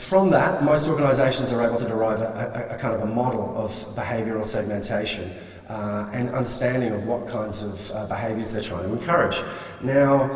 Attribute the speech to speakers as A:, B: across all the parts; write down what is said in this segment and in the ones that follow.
A: from that, most organisations are able to derive a kind of a model of behavioural segmentation and understanding of what kinds of behaviours they're trying to encourage. Now,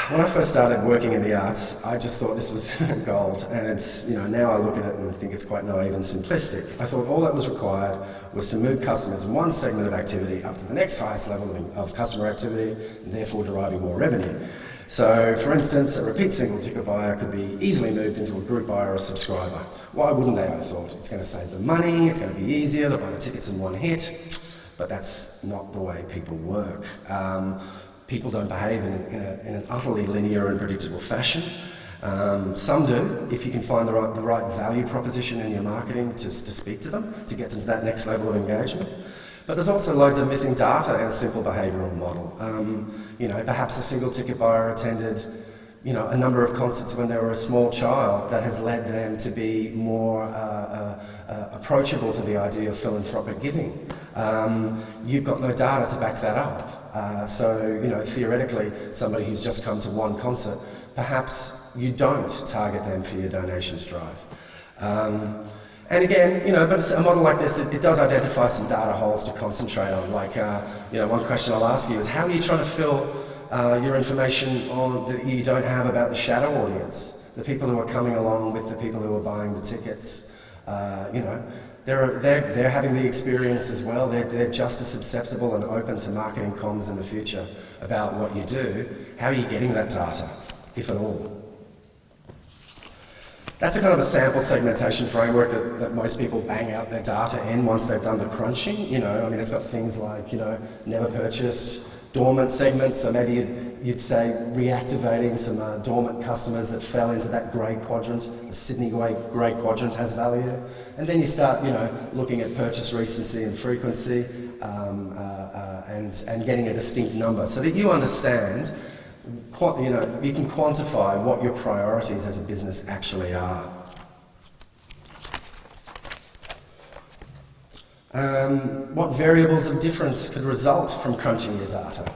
A: when I first started working in the arts, I just thought this was gold, and it's, now I look at it and think it's quite naive and simplistic. I thought all that was required was to move customers in one segment of activity up to the next highest level of customer activity, and therefore deriving more revenue. So, for instance, a repeat single ticket buyer could be easily moved into a group buyer or a subscriber. Why wouldn't they, I thought? It's going to save them money, it's going to be easier, they'll buy the tickets in one hit, but that's not the way people work. People don't behave in an utterly linear and predictable fashion. Some do, if you can find the right value proposition in your marketing to speak to them, to get them to that next level of engagement. But there's also loads of missing data in a simple behavioural model. Perhaps a single ticket buyer attended a number of concerts when they were a small child that has led them to be more approachable to the idea of philanthropic giving. You've got no data to back that up. So theoretically, somebody who's just come to one concert, perhaps you don't target them for your donations drive. And again, but a model like this, it does identify some data holes to concentrate on. Like, one question I'll ask you is, how are you trying to fill your information on that you don't have about the shadow audience, the people who are coming along with the people who are buying the tickets? They're having the experience as well. They're just as susceptible and open to marketing comms in the future about what you do. How are you getting that data, if at all? That's a kind of a sample segmentation framework that most people bang out their data in once they've done the crunching. It's got things like, never purchased, dormant segments, so maybe you'd say reactivating some dormant customers that fell into that grey quadrant, the Sydney grey quadrant has value. And then you start, looking at purchase recency and frequency and getting a distinct number so that you understand, you can quantify what your priorities as a business actually are. What variables of difference could result from crunching your data?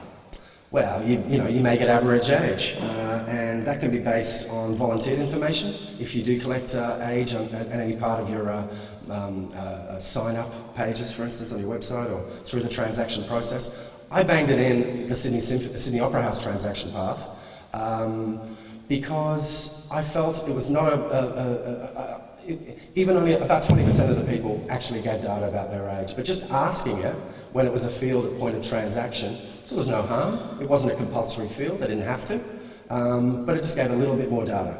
A: Well, you may get average age, and that can be based on volunteered information. If you do collect age on any part of your sign-up pages, for instance, on your website or through the transaction process, I banged it in the Sydney Opera House transaction path because I felt it was not even only about 20% of the people actually gave data about their age, but just asking it when it was a field at point of transaction, there was no harm. It wasn't a compulsory field, they didn't have to, but it just gave a little bit more data.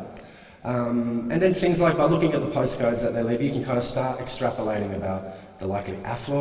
A: And then things like by looking at the postcodes that they leave, you can kind of start extrapolating about the likely affluence